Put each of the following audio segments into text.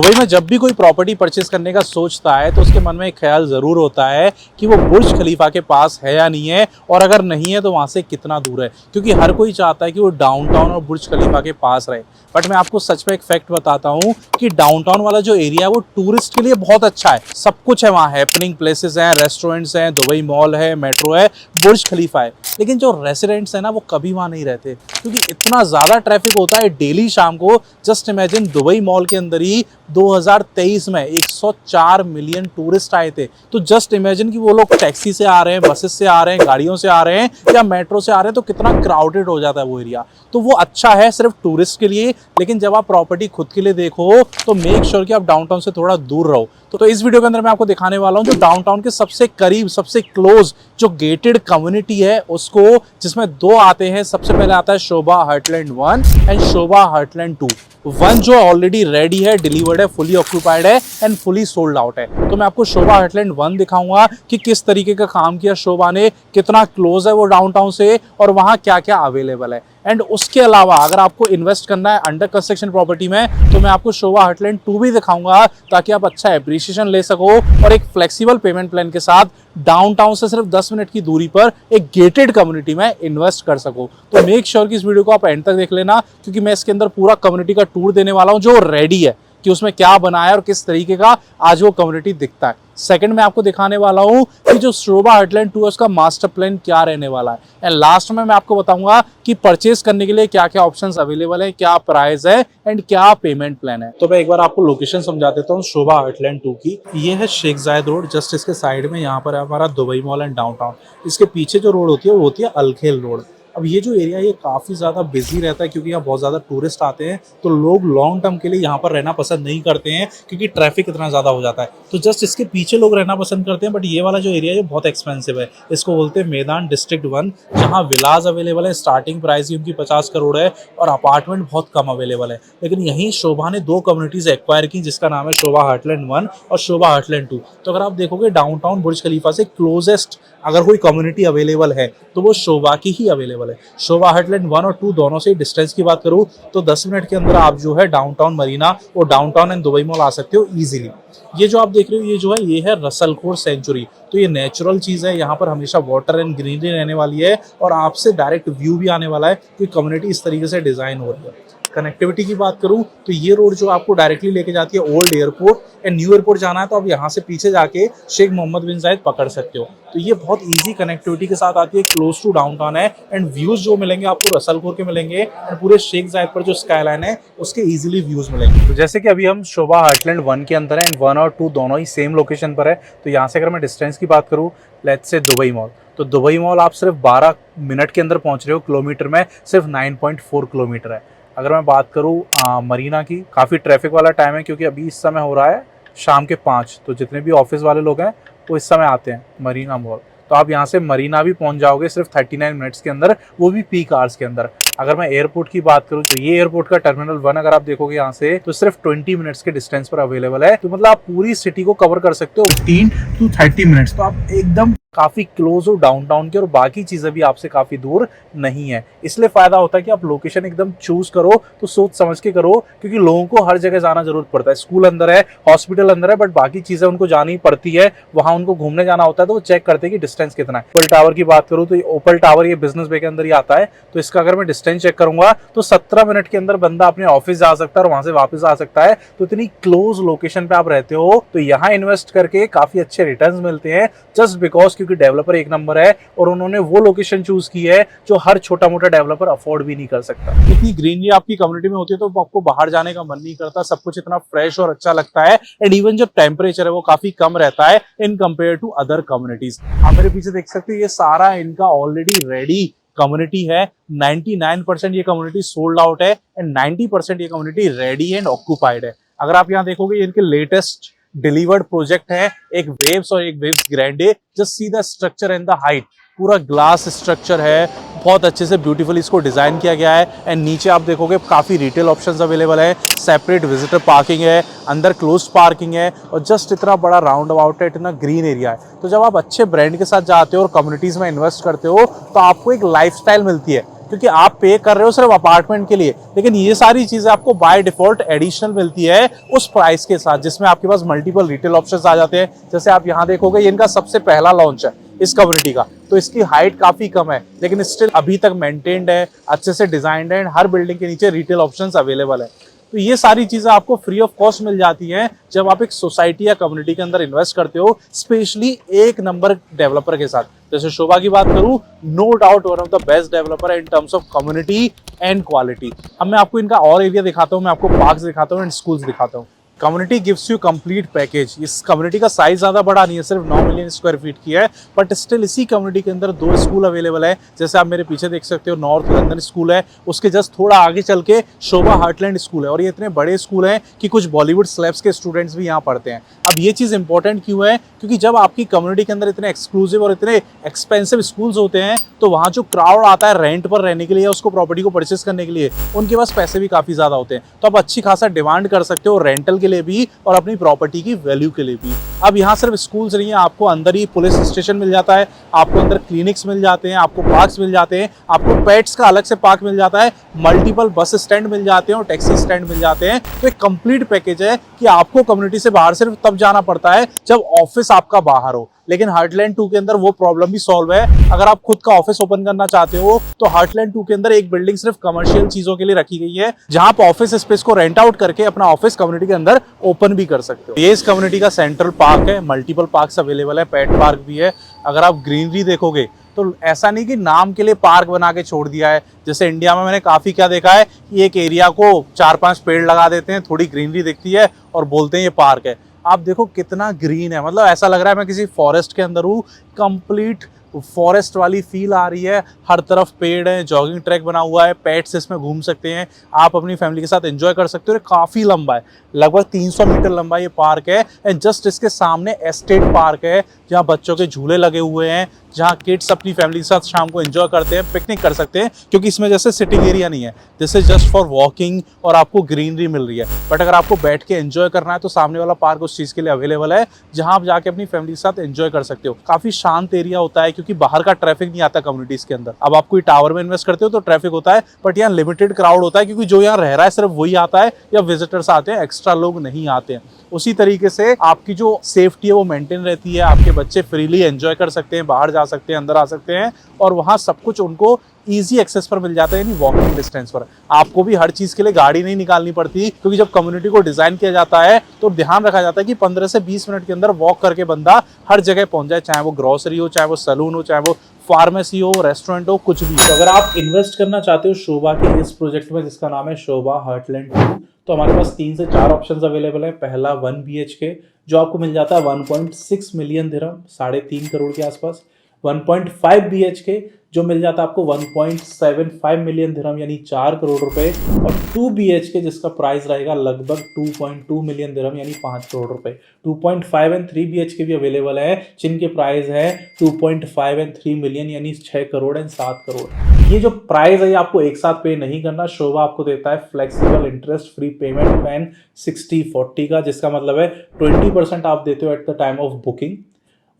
Dubai में जब भी कोई प्रॉपर्टी परचेस करने का सोचता है तो उसके मन में एक ख्याल ज़रूर होता है कि वो बुर्ज खलीफा के पास है या नहीं है, और अगर नहीं है तो वहाँ से कितना दूर है, क्योंकि हर कोई चाहता है कि वो डाउनटाउन और बुर्ज खलीफा के पास रहे। बट मैं आपको सच में एक फैक्ट बताता हूँ कि डाउनटाउन वाला जो एरिया है वो टूरिस्ट के लिए बहुत अच्छा है। सब कुछ है वहाँ, हैपनिंग प्लेसेस हैं, रेस्टोरेंट्स हैं, दुबई मॉल है, मेट्रो है, बुर्ज खलीफा है। लेकिन जो रेसिडेंट्स हैं ना वो कभी वहाँ नहीं रहते, क्योंकि इतना ज़्यादा ट्रैफिक होता है डेली शाम को। जस्ट इमेजिन, दुबई मॉल के अंदर ही 2023 में 104 मिलियन टूरिस्ट आए थे। तो जस्ट इमेजिन कि वो लोग टैक्सी से आ रहे हैं, बसेस से आ रहे हैं, गाड़ियों से आ रहे हैं या मेट्रो से आ रहे हैं, तो कितना क्राउडेड हो जाता है वो एरिया। तो वो अच्छा है सिर्फ टूरिस्ट के लिए, लेकिन जब आप प्रॉपर्टी खुद के लिए देखो तो मेक श्योर कि आप डाउनटाउन से थोड़ा दूर रहो। तो इस वीडियो के अंदर मैं आपको दिखाने वाला हूं जो डाउनटाउन के सबसे करीब, सबसे क्लोज जो गेटेड कम्युनिटी है उसको, जिसमें दो आते हैं। सबसे पहले आता है शोभा हार्टलैंड 1 एंड शोभा हार्टलैंड 2। 1 जो ऑलरेडी रेडी है, डिलीवर्ड है, फुली ऑक्यूपाइड है एंड फुली सोल्ड आउट है। तो मैं आपको शोभा हार्टलैंड 1 दिखाऊंगा कि किस तरीके का काम किया शोभा ने, कितना क्लोज है वो डाउनटाउन से और वहां क्या क्या अवेलेबल है। एंड उसके अलावा अगर आपको इन्वेस्ट करना है अंडर कंस्ट्रक्शन प्रॉपर्टी में, तो मैं आपको शोभा हार्टलैंड 2 भी दिखाऊंगा, ताकि आप अच्छा एप्रिसिएशन ले सको और एक फ्लेक्सिबल पेमेंट प्लान के साथ डाउनटाउन से सिर्फ 10 मिनट की दूरी पर एक गेटेड कम्युनिटी में इन्वेस्ट कर सको। तो मेक श्योर कि इस वीडियो को आप एंड तक देख लेना, क्योंकि मैं इसके अंदर पूरा कम्युनिटी का टूर देने वाला हूं जो रेडी है कि उसमें क्या बना है और किस तरीके का आज वो कम्युनिटी दिखता है। सेकंड में आपको दिखाने वाला हूं कि जो शोभा हार्टलैंड 2 है उसका मास्टर प्लान क्या रहने वाला है। एंड लास्ट में मैं आपको बताऊंगा कि परचेस करने के लिए क्या क्या ऑप्शंस अवेलेबल है, क्या प्राइस है एंड क्या पेमेंट प्लान है। तो मैं एक बार आपको लोकेशन समझा देता हूँ शोभा हार्टलैंड 2 की। ये है शेख जायद रोड, जस्ट इसके साइड में यहाँ पर है हमारा दुबई मॉल एंड डाउनटाउन। इसके पीछे जो रोड होती है वो होती है अलखेल रोड। अब ये जो एरिया ये काफ़ी ज़्यादा बिजी रहता है, क्योंकि यहाँ बहुत ज़्यादा टूरिस्ट आते हैं, तो लोग लॉन्ग टर्म के लिए यहाँ पर रहना पसंद नहीं करते हैं, क्योंकि ट्रैफिक इतना ज़्यादा हो जाता है। तो जस्ट इसके पीछे लोग रहना पसंद करते हैं। बट ये वाला जो एरिया है बहुत एक्सपेंसिव है। इसको बोलते हैं मैदान डिस्ट्रिक्ट 1, जहाँ विलाज अवेलेबल है। स्टार्टिंग प्राइस ही उनकी 50 करोड़ है और अपार्टमेंट बहुत कम अवेलेबल है। लेकिन यहीं शोभा ने 2 कम्युनिटीज एक्वायर की, जिसका नाम है शोभा हार्टलैंड 1 और शोभा हार्टलैंड 2। तो अगर आप देखोगे डाउनटाउन बुर्ज खलीफा से क्लोजेस्ट अगर कोई कम्युनिटी अवेलेबल है तो वो शोभा की ही अवेलेबल है। शोभा हार्टलैंड 1 और 2 दोनों से डिस्टेंस की बात करूँ तो 10 मिनट के अंदर आप जो है डाउनटाउन मरीना और डाउनटाउन एंड दुबई मॉल आ सकते हो इजीली। ये जो आप देख रहे हो ये जो है ये है रसल खोर सेंचुरी। तो ये नेचुरल चीज़ है, यहाँ पर हमेशा वाटर एंड ग्रीनरी रहने वाली है और आपसे डायरेक्ट व्यू भी आने वाला है, क्योंकि कम्युनिटी इस तरीके से डिज़ाइन हो रही है। कनेक्टिविटी की बात करूं तो ये रोड जो आपको डायरेक्टली लेके जाती है old airport and new airport जाना है तो आप यहाँ से पीछे जाके शेख मोहम्मद बिन जायद पकड़ सकते हो। तो ये बहुत इजी कनेक्टिविटी के साथ आती है, क्लोज टू डाउनटाउन है एंड व्यूज जो मिलेंगे आपको रसलखोर के मिलेंगे एंड पूरे शेख जायद पर जो स्काईलाइन है उसके इजीली व्यूज मिलेंगे। तो जैसे कि अभी हम शोभा हार्टलैंड 1 के अंदर है एंड 1 और 2 दोनों ही सेम लोकेशन पर है। तो यहाँ से अगर मैं डिस्टेंस की बात करूँ, लेट्स से दुबई मॉल, तो दुबई मॉल आप सिर्फ 12 मिनट के अंदर पहुंच रहे हो। किलोमीटर में सिर्फ 9.4 किलोमीटर है। अगर मैं बात करूँ मरीना की, काफ़ी ट्रैफिक वाला टाइम है, क्योंकि अभी इस समय हो रहा है शाम के 5, तो जितने भी ऑफिस वाले लोग हैं वो इस समय आते हैं मरीना मॉल। तो आप यहाँ से मरीना भी पहुँच जाओगे सिर्फ 39 मिनट्स के अंदर, वो भी पीक आवर्स के अंदर। अगर मैं एयरपोर्ट की बात करूँ तो ये एयरपोर्ट का टर्मिनल 1 अगर आप देखोगे यहाँ से तो सिर्फ 20 मिनट्स के डिस्टेंस पर अवेलेबल है। तो मतलब आप पूरी सिटी को कवर कर सकते हो 15 to 30 मिनट्स। तो आप एकदम काफी क्लोज हो डाउनटाउन के और बाकी चीजें भी आपसे काफी दूर नहीं है। इसलिए फायदा होता है कि आप लोकेशन एकदम चूज करो तो सोच समझ के करो, क्योंकि लोगों को हर जगह जाना जरूरत पड़ता है। स्कूल अंदर है, हॉस्पिटल अंदर है, बट बाकी चीजें उनको जानी पड़ती है, वहां उनको घूमने जाना होता है, तो वो चेक करते हैं कि डिस्टेंस कितना है। ओपल टावर की बात करूँ तो ओपल टावर ये बिजनेस बे के अंदर ही आता है। तो इसका अगर मैं डिस्टेंस चेक करूंगा तो 17 मिनट के अंदर बंदा अपने ऑफिस जा सकता है और वहां से वापस आ सकता है। तो इतनी क्लोज लोकेशन पे आप रहते हो तो यहाँ इन्वेस्ट करके काफी अच्छे रिटर्न्स मिलते हैं, जस्ट बिकॉज क्योंकि डेवलपर एक नंबर है और उन्होंने वो लोकेशन चूज की है जो हर छोटा मोटा डेवलपर अफोर्ड भी नहीं कर सकता। इतनी ग्रीनरी आपकी कम्युनिटी में होती है तो आपको बाहर जाने का मन नहीं करता, सब कुछ इतना फ्रेश और अच्छा लगता है। एंड इवन जो टेम्परेचर है वो काफी कम रहता है in compare to other communities. आप मेरे पीछे देख सकते हैं ये सारा इनका ऑलरेडी रेडी कम्युनिटी है। 99% ये कम्युनिटी सोल्ड आउट है एंड 90% ये कम्युनिटी रेडी एंड ऑक्यूपाइड है। अगर आप यहाँ देखोगे इनके लेटेस्ट डिलीवर्ड प्रोजेक्ट है, एक वेव्स और एक waves Grande. Just see the structure and the height, पूरा ग्लास स्ट्रक्चर है, बहुत अच्छे से ब्यूटीफुली इसको डिजाइन किया गया है। एंड नीचे आप देखोगे काफी रिटेल ऑप्शंस अवेलेबल है, सेपरेट विजिटर पार्किंग है, अंदर क्लोज्ड पार्किंग है और जस्ट इतना बड़ा राउंड अबाउट है, इतना ग्रीन एरिया है। तो जब आप अच्छे ब्रांड के साथ जाते हो और कम्युनिटीज में इन्वेस्ट करते हो तो आपको एक लाइफस्टाइल मिलती है क्योंकि आप पे कर रहे हो सिर्फ अपार्टमेंट के लिए, लेकिन ये सारी चीजें आपको बाय डिफॉल्ट एडिशनल मिलती है उस प्राइस के साथ, जिसमें आपके पास मल्टीपल रिटेल ऑप्शंस आ जाते हैं। जैसे आप यहाँ देखोगे, ये इनका सबसे पहला लॉन्च है इस कम्युनिटी का, तो इसकी हाइट काफी कम है लेकिन स्टिल अभी तक मेंटेन्ड है, अच्छे से डिजाइंड है, हर बिल्डिंग के नीचे रिटेल ऑप्शंस अवेलेबल है। तो ये सारी चीजें आपको फ्री ऑफ कॉस्ट मिल जाती हैं जब आप एक सोसाइटी या कम्युनिटी के अंदर इन्वेस्ट करते हो, स्पेशली एक नंबर डेवलपर के साथ। जैसे शोभा की बात करूं, no doubt one of the best developer है in terms of community and quality. अब मैं आपको इनका और एरिया दिखाता हूं, मैं आपको पार्क्स दिखाता हूं एंड स्कूल्स दिखाता हूं। Community gives you complete package. इस कम्युनिटी का साइज ज्यादा बड़ा नहीं है, सिर्फ 9 मिलियन स्क्वायर फीट की है, बट स्टिल इसी कम्युनिटी के अंदर 2 स्कूल अवेलेबल है। जैसे आप मेरे पीछे देख सकते हो, नॉर्थ लंदन स्कूल है, उसके जस्ट थोड़ा आगे चल के शोभा हार्टलैंड स्कूल है, और ये इतने बड़े स्कूल हैं कि कुछ बॉलीवुड स्लैब्स के स्टूडेंट्स भी यहाँ पढ़ते हैं। अब ये चीज़ इंपॉर्टेंट क्यों है? क्योंकि जब आपकी कम्युनिटी के अंदर इतने एक्सक्लूसिव और इतने एक्सपेंसिव स्कूल्स होते हैं, तो वहाँ जो क्राउड आता है रेंट पर रहने के लिए या उसको प्रॉपर्टी को परचेस करने के लिए, उनके पास पैसे भी काफ़ी ज़्यादा होते हैं। तो आप अच्छी खासा डिमांड कर सकते हो रेंटल के लिए भी और अपनी प्रॉपर्टी की वैल्यू के लिए भी। अब यहाँ सिर्फ स्कूल्स नहीं है, आपको अंदर ही पुलिस स्टेशन मिल जाता है, आपको अंदर क्लिनिक्स मिल जाते हैं, आपको पार्क्स मिल जाते हैं, आपको पेट्स का अलग से पार्क मिल जाता है, मल्टीपल बस स्टैंड मिल जाते हैं और टैक्सी स्टैंड मिल जाते हैं। तो एक कंप्लीट पैकेज है कि आपको कम्युनिटी से बाहर सिर्फ तब जाना पड़ता है जब ऑफिस आपका बाहर हो। लेकिन हार्टलैंड 2 के अंदर वो प्रॉब्लम भी सॉल्व है। अगर आप खुद का ऑफिस ओपन करना चाहते हो तो हार्टलैंड 2 के अंदर एक बिल्डिंग सिर्फ कमर्शियल चीजों के लिए रखी गई है, जहां आप ऑफिस स्पेस को रेंट आउट करके अपना ऑफिस कम्युनिटी के अंदर ओपन भी कर सकते हो। ये इस कम्युनिटी का सेंट्रल पार्क है, मल्टीपल पार्क्स अवेलेबल है, पेट पार्क भी है। अगर आप ग्रीनरी देखोगे तो ऐसा नहीं कि नाम के लिए पार्क बना के छोड़ दिया है। जैसे इंडिया में मैंने काफी क्या देखा है कि एक एरिया को 4-5 पेड़ लगा देते हैं, थोड़ी ग्रीनरी दिखती है और बोलते हैं ये पार्क है। आप देखो कितना ग्रीन है, मतलब ऐसा लग रहा है मैं किसी फॉरेस्ट के अंदर हूँ। कंप्लीट फॉरेस्ट वाली फील आ रही है, हर तरफ पेड़ है, जॉगिंग ट्रैक बना हुआ है, पेट्स इसमें घूम सकते हैं, आप अपनी फैमिली के साथ एंजॉय कर सकते हो। ये काफ़ी लंबा है, लगभग 300 मीटर लंबा ये पार्क है। एंड जस्ट इसके सामने एस्टेट पार्क है, जहाँ बच्चों के झूले लगे हुए हैं, जहाँ किड्स अपनी फैमिली के साथ शाम को एंजॉय करते हैं, पिकनिक कर सकते हैं, क्योंकि इसमें जैसे सिटिंग एरिया नहीं है, this is just for walking और आपको ग्रीनरी मिल रही है। बट अगर आपको बैठ के एंजॉय करना है तो सामने वाला पार्क उस चीज़ के लिए अवेलेबल है, जहाँ आप जाके अपनी फैमिली के साथ एंजॉय कर सकते हो। काफ़ी शांत एरिया होता है क्योंकि बाहर का ट्रैफिक नहीं आता कम्युनिटीज़ के अंदर। अब आप कोई टावर में इन्वेस्ट करते हो तो ट्रैफिक होता है, बट यहाँ लिमिटेड क्राउड होता है क्योंकि जो यहाँ रह रहा है सिर्फ वही आता है या विजिटर्स आते हैं, एक्स्ट्रा लोग नहीं आते हैं। उसी तरीके से आपकी जो सेफ्टी है वो मेंटेन रहती है, आपके बच्चे फ्रीली एंजॉय कर सकते हैं, बाहर जा सकते हैं, अंदर आ सकते हैं, और वहाँ सब कुछ उनको ईजी एक्सेस पर मिल जाता है, यानी वॉकिंग डिस्टेंस पर। आपको भी हर चीज़ के लिए गाड़ी नहीं निकालनी पड़ती, क्योंकि जब कम्युनिटी को डिज़ाइन किया जाता है तो ध्यान रखा जाता है कि 15 से 20 मिनट के अंदर वॉक करके बंदा हर जगह पहुंच जाए, चाहे वो ग्रोसरी हो, चाहे वो सैलून हो, चाहे वो फार्मेसी हो, रेस्टोरेंट हो, कुछ भी। तो अगर आप इन्वेस्ट करना चाहते हो शोभा के इस प्रोजेक्ट में जिसका नाम है शोभा हार्टलैंड 2, तो हमारे पास 3 से 4 ऑप्शंस अवेलेबल है। पहला 1 BHK जो आपको मिल जाता है 1.6 मिलियन दिरहम, 3.5 करोड़ के आसपास। 1.5 BHK जो मिल जाता है आपको 1.75 मिलियन दिरहम यानी 4 करोड़ रुपए, और 2 BHK जिसका प्राइस रहेगा लगभग 2.2 मिलियन दिरहम यानी 5 करोड़ रुपए। 2.5 एंड 3 BHK भी अवेलेबल है, जिनके प्राइस है 2.5 एंड 3 मिलियन यानी 6 करोड़ एंड 7 करोड़। ये जो प्राइस है ये आपको एक साथ पे नहीं करना। शोभा आपको देता है flexible interest free payment plan 60-40 का, जिसका मतलब है 20% आप देते हो at the time of booking,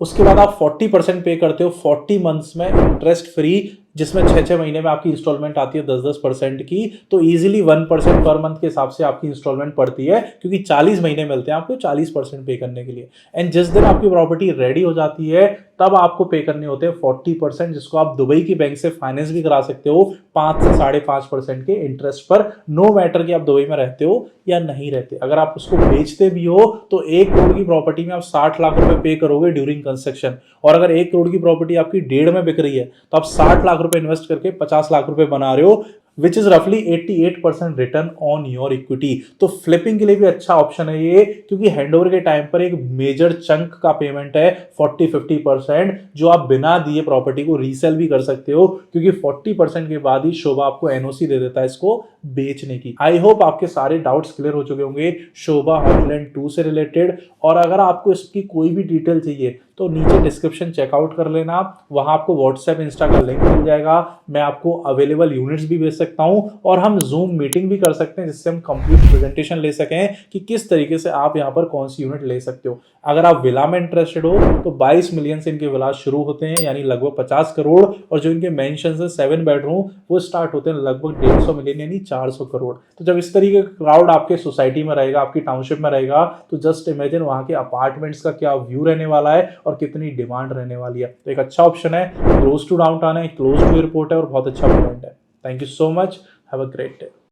उसके बाद आप 40% पे करते हो 40 मंथ्स में इंटरेस्ट फ्री, जिसमें 6-6 महीने में आपकी इंस्टॉलमेंट आती है 10-10% की। तो इजीली 1% पर मंथ के हिसाब से आपकी इंस्टॉलमेंट पड़ती है, क्योंकि 40 महीने मिलते हैं आपको 40% पे करने के लिए। एंड जिस दिन आपकी प्रॉपर्टी रेडी हो जाती है तब आपको पे करने होते हैं 40%, जिसको आप दुबई की बैंक से फाइनेंस भी करा सकते हो 5 से 5.5% के इंटरेस्ट पर, नो मैटर कि आप दुबई में रहते हो या नहीं रहते। अगर आप उसको बेचते भी हो तो 1 करोड़ की प्रॉपर्टी में आप 60 लाख रुपए पे करोगे ड्यूरिंग कंस्ट्रक्शन, और अगर 1 करोड़ की प्रॉपर्टी आपकी 1.5 में बिक रही है तो आप 60 लाख रुपए इन्वेस्ट करके 50 लाख रुपए बना रहे हो, विच इज रफली 88% रिटर्न ऑन योर इक्विटी। तो फ्लिपिंग के लिए भी अच्छा ऑप्शन है ये, क्योंकि हैंडओवर के टाइम पर एक मेजर चंक का पेमेंट है 40-50%, जो आप बिना दिए प्रॉपर्टी को रीसेल भी कर सकते हो, क्योंकि 40% के बाद ही शोभा आपको एनओसी दे देता है इसको बेचने की। आई होप आपके सारे डाउट्स क्लियर हो चुके होंगे शोभा हार्टलैंड 2 से रिलेटेड, और अगर आपको इसकी कोई भी डिटेल चाहिए तो नीचे डिस्क्रिप्शन चेकआउट कर लेना, वहां आपको व्हाट्सएप इंस्टा का लिंक मिल जाएगा। मैं आपको अवेलेबल यूनिट्स भी भेज सकता हूँ और हम जूम मीटिंग भी कर सकते हैं, जिससे हम कंप्लीट प्रेजेंटेशन ले सकें कि किस तरीके से आप यहाँ पर कौन सी यूनिट ले सकते हो। अगर आप विला में इंटरेस्टेड हो तो 22 मिलियन से इनके विला शुरू होते हैं, यानी लगभग 50 करोड़, और जो इनके मेंशन है 7 बेडरूम वो स्टार्ट होते हैं लगभग 150 मिलियन यानी 400 करोड़। तो जब इस तरीके का क्राउड आपके सोसाइटी में रहेगा, आपकी टाउनशिप में रहेगा, तो जस्ट इमेजिन वहाँ के अपार्टमेंट्स का क्या व्यू रहने वाला है और कितनी डिमांड रहने वाली है। तो एक अच्छा ऑप्शन है, क्लोज टू डाउनटाउन है, क्लोज टू एयरपोर्ट है और बहुत अच्छा ब्रांड है। Thank you so much, have a great day.